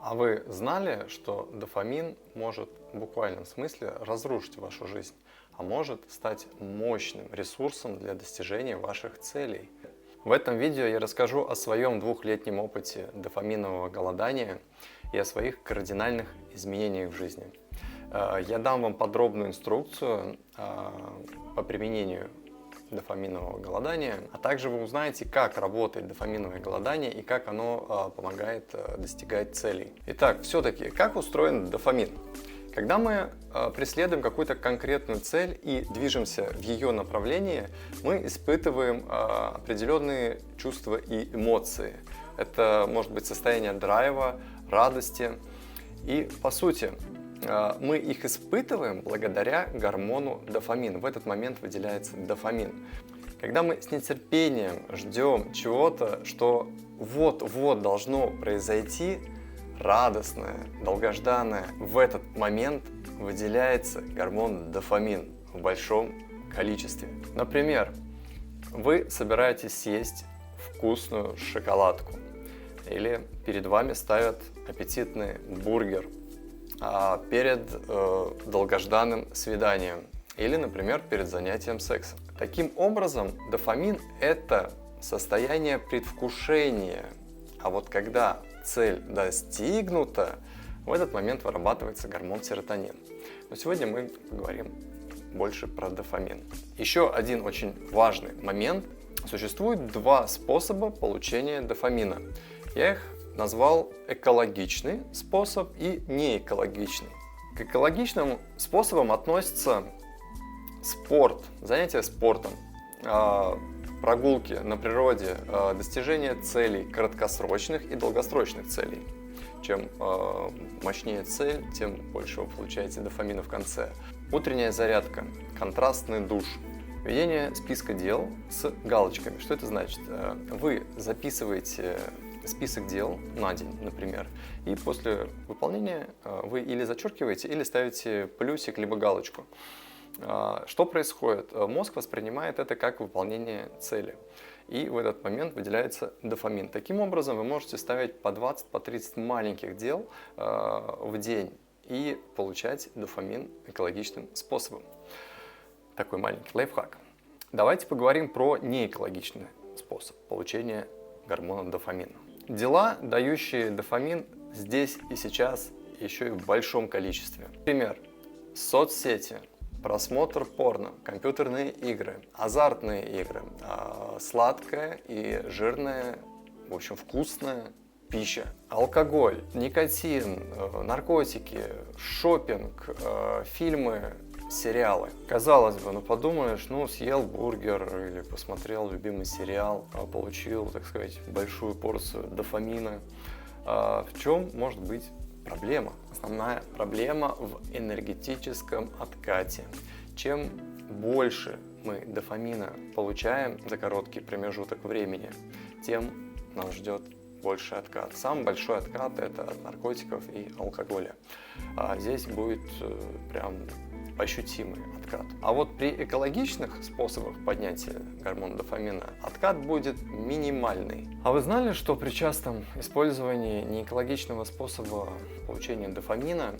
А вы знали, что дофамин может в буквальном смысле разрушить вашу жизнь, а может стать мощным ресурсом для достижения ваших целей? В этом видео я расскажу о своем двухлетнем опыте дофаминового голодания и о своих кардинальных изменениях в жизни. Я дам вам подробную инструкцию по применению дофаминового голодания, а также вы узнаете, как работает дофаминовое голодание и как оно помогает достигать целей. Итак, все-таки, как устроен дофамин? Когда мы преследуем какую-то конкретную цель и движемся в ее направлении, мы испытываем определенные чувства и эмоции. Это может быть состояние драйва, радости. И по сути, мы их испытываем благодаря гормону дофамин. В этот момент выделяется дофамин. Когда мы с нетерпением ждем чего-то, что вот-вот должно произойти, радостное, долгожданное, в этот момент выделяется гормон дофамин в большом количестве. Например, вы собираетесь съесть вкусную шоколадку, или перед вами ставят аппетитный бургер перед долгожданным свиданием, или, например, перед занятием сексом. Таким образом, дофамин – это состояние предвкушения, а вот когда цель достигнута, в этот момент вырабатывается гормон серотонин. Но сегодня мы поговорим больше про дофамин. Еще один очень важный момент. Существует два способа получения дофамина. Я их назвал экологичный способ и неэкологичный. К экологичным способам относятся спорт, занятия спортом, прогулки на природе, достижение целей краткосрочных и долгосрочных целей. Чем мощнее цель, тем больше вы получаете дофамина в конце. Утренняя зарядка, контрастный душ, ведение списка дел с галочками. Что это значит? Вы записываете список дел на день, например, и после выполнения вы или зачеркиваете, или ставите плюсик, либо галочку. Что происходит? Мозг воспринимает это как выполнение цели, и в этот момент выделяется дофамин. Таким образом, вы можете ставить по 20, по 30 маленьких дел в день и получать дофамин экологичным способом. Такой маленький лайфхак. Давайте поговорим про неэкологичный способ получения гормона дофамина. Дела, дающие дофамин здесь и сейчас, еще и в большом количестве. Например, соцсети, просмотр порно, компьютерные игры, азартные игры, сладкая и жирная, в общем, вкусная пища, алкоголь, никотин, наркотики, шопинг, фильмы, сериалы. Казалось бы, подумаешь, съел бургер или посмотрел любимый сериал, получил, так сказать, большую порцию дофамина. В чем может быть проблема? Основная проблема в энергетическом откате. Чем больше мы дофамина получаем за короткий промежуток времени, тем нас ждет больший откат. Самый большой откат – это от наркотиков и алкоголя. Здесь будет прям ощутимый откат. А вот при экологичных способах поднятия гормона дофамина откат будет минимальный. А вы знали, что при частом использовании неэкологичного способа получения дофамина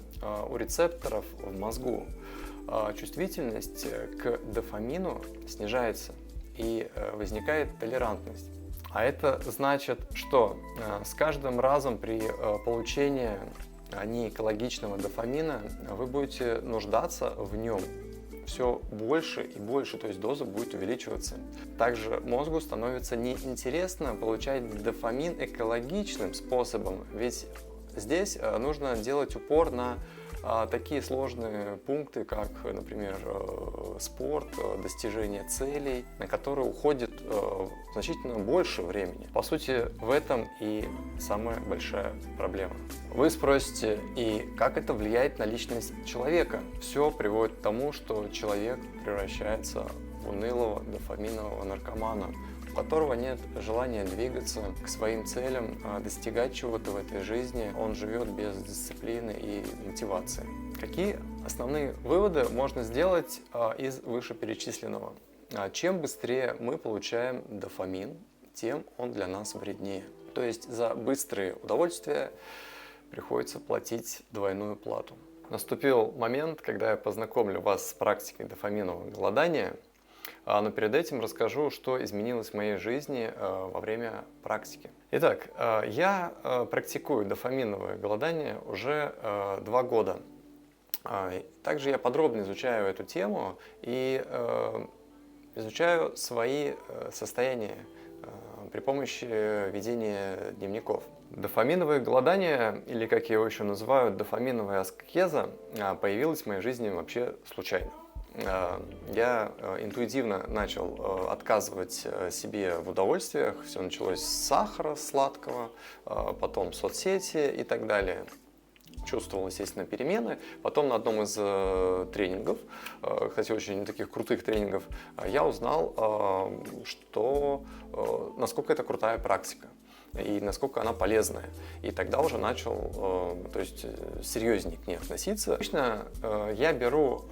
у рецепторов в мозгу чувствительность к дофамину снижается и возникает толерантность? А это значит, что с каждым разом при получении неэкологичного дофамина вы будете нуждаться в нем все больше и больше, то есть доза будет увеличиваться. Также мозгу становится неинтересно получать дофамин экологичным способом, ведь здесь нужно делать упор на такие сложные пункты, как, например, спорт, достижение целей, на которые уходит значительно больше времени. По сути, в этом и самая большая проблема. Вы спросите, и как это влияет на личность человека? Все приводит к тому, что человек превращается в унылого дофаминового наркомана, у которого нет желания двигаться к своим целям, достигать чего-то в этой жизни. Он живет без дисциплины и мотивации. Какие основные выводы можно сделать из вышеперечисленного? Чем быстрее мы получаем дофамин, тем он для нас вреднее. То есть за быстрые удовольствия, приходится платить двойную плату. Наступил момент, когда я познакомлю вас с практикой дофаминового голодания, но перед этим расскажу, что изменилось в моей жизни во время практики. Итак, я практикую дофаминовое голодание уже 2 года. Также я подробно изучаю эту тему и изучаю свои состояния при помощи ведения дневников. Дофаминовое голодание, или как его еще называют, дофаминовая аскеза, появилась в моей жизни вообще случайно. Я интуитивно начал отказывать себе в удовольствиях. Все началось с сахара сладкого, потом соцсети и так далее. Чувствовал, естественно, перемены. Потом на одном из тренингов, кстати, очень таких крутых тренингов, я узнал, насколько это крутая практика и насколько она полезная. И тогда уже начал, серьезнее к ней относиться. Обычно я беру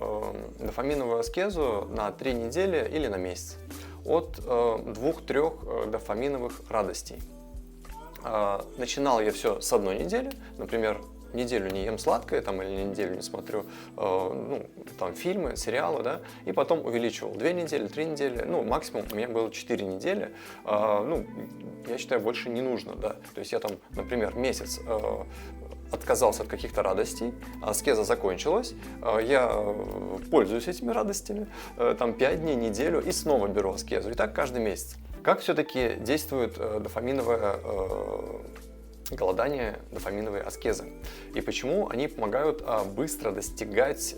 дофаминовую аскезу на 3 недели или на месяц от 2-3 дофаминовых радостей. Начинал я все с 1 недели, например, неделю не ем сладкое, или неделю не смотрю фильмы, сериалы, да, и потом увеличивал 2 недели, 3 недели, максимум у меня было 4 недели, я считаю, больше не нужно, да, то есть я например, месяц отказался от каких-то радостей, аскеза закончилась, я пользуюсь этими радостями, 5 дней, неделю и снова беру аскезу, и так каждый месяц. Как все-таки действует дофаминовое голодание, дофаминовые аскезы? И почему они помогают быстро достигать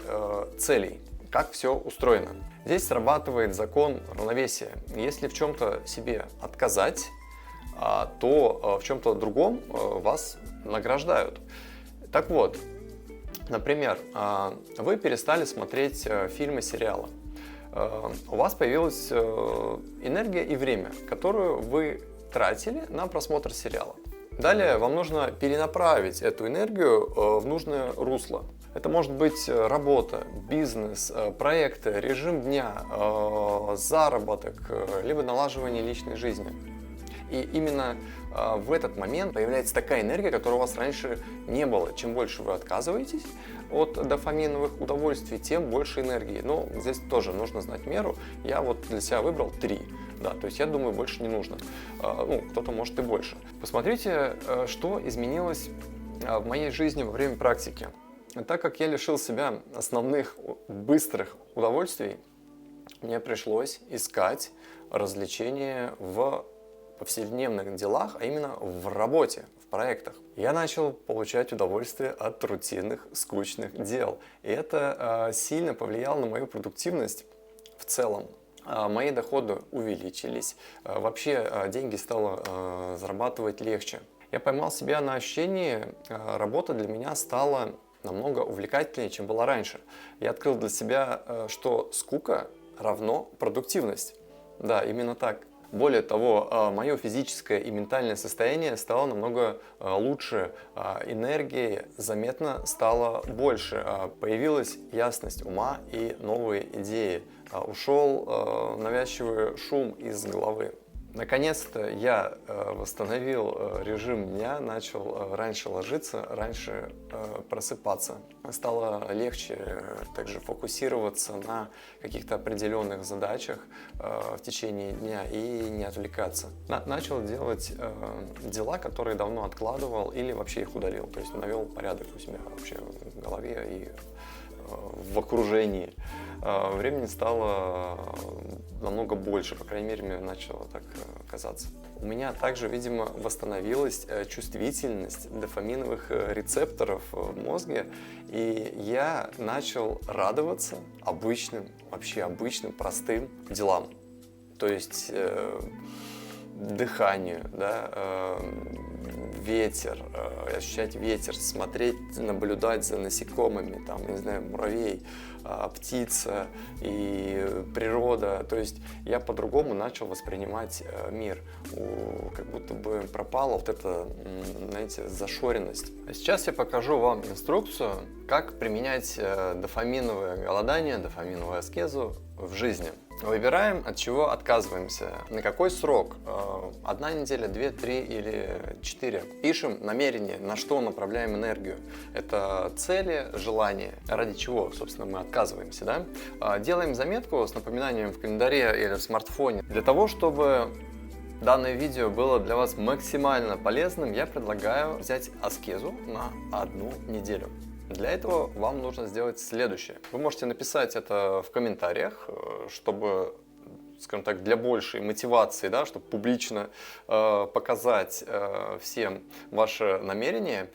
целей? Как все устроено? Здесь срабатывает закон равновесия. Если в чем-то себе отказать, то в чем-то другом вас награждают. Так вот, например, вы перестали смотреть фильмы, сериалы. У вас появилась энергия и время, которую вы тратили на просмотр сериала. Далее вам нужно перенаправить эту энергию в нужное русло. Это может быть работа, бизнес, проекты, режим дня, заработок, либо налаживание личной жизни. И именно в этот момент появляется такая энергия, которой у вас раньше не было. Чем больше вы отказываетесь от дофаминовых удовольствий, тем больше энергии. Но здесь тоже нужно знать меру. Я для себя выбрал 3. Да, то есть я думаю, больше не нужно. Кто-то может и больше. Посмотрите, что изменилось в моей жизни во время практики. Так как я лишил себя основных быстрых удовольствий, мне пришлось искать развлечения в повседневных делах, а именно в работе, в проектах. Я начал получать удовольствие от рутинных, скучных дел. И это сильно повлияло на мою продуктивность в целом. Мои доходы увеличились, вообще деньги стало зарабатывать легче. Я поймал себя на ощущении, работа для меня стала намного увлекательнее, чем была раньше. Я открыл для себя, что скука равно продуктивность. Да, именно так. Более того, мое физическое и ментальное состояние стало намного лучше, энергии заметно стало больше, появилась ясность ума и новые идеи, ушел навязчивый шум из головы. Наконец-то я восстановил режим дня, начал раньше ложиться, раньше просыпаться. Стало легче также фокусироваться на каких-то определенных задачах в течение дня и не отвлекаться. Начал делать дела, которые давно откладывал или вообще их удалил. То есть навел порядок у себя вообще в голове и в окружении. Времени стало намного больше, по крайней мере, мне начало так казаться. У меня также, видимо, восстановилась чувствительность дофаминовых рецепторов в мозге, и я начал радоваться вообще обычным, простым делам. То есть дыханию, да, ветер, ощущать ветер, смотреть, наблюдать за насекомыми, муравей, птица и природа. То есть я по-другому начал воспринимать мир. Как будто бы пропала эта, зашоренность. А сейчас я покажу вам инструкцию, как применять дофаминовое голодание, дофаминовую аскезу в жизни. Выбираем, от чего отказываемся, на какой срок 1 неделя, 2, 3 или 4. Пишем намерение, на что направляем энергию. Это цели, желания, ради чего, собственно, мы отказываемся. Да? Делаем заметку с напоминанием в календаре или в смартфоне. Для того, чтобы данное видео было для вас максимально полезным, я предлагаю взять аскезу на 1 неделю. Для этого вам нужно сделать следующее. Вы можете написать это в комментариях, чтобы, скажем так, для большей мотивации, да, чтобы публично показать всем ваше намерение,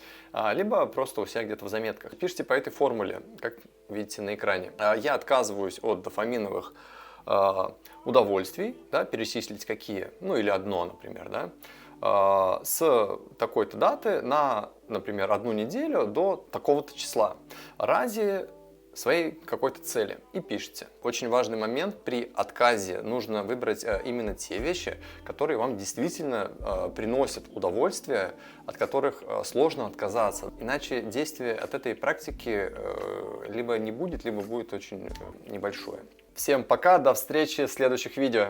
либо просто у себя где-то в заметках. Пишите по этой формуле, как видите на экране. Я отказываюсь от дофаминовых удовольствий, да, перечислить какие, ну или одно, например, да, с такой-то даты на, например, 1 неделю до такого-то числа ради своей какой-то цели. И пишите. Очень важный момент: при отказе нужно выбрать именно те вещи, которые вам действительно приносят удовольствие, от которых сложно отказаться. Иначе действие от этой практики либо не будет, либо будет очень небольшое. Всем пока, до встречи в следующих видео.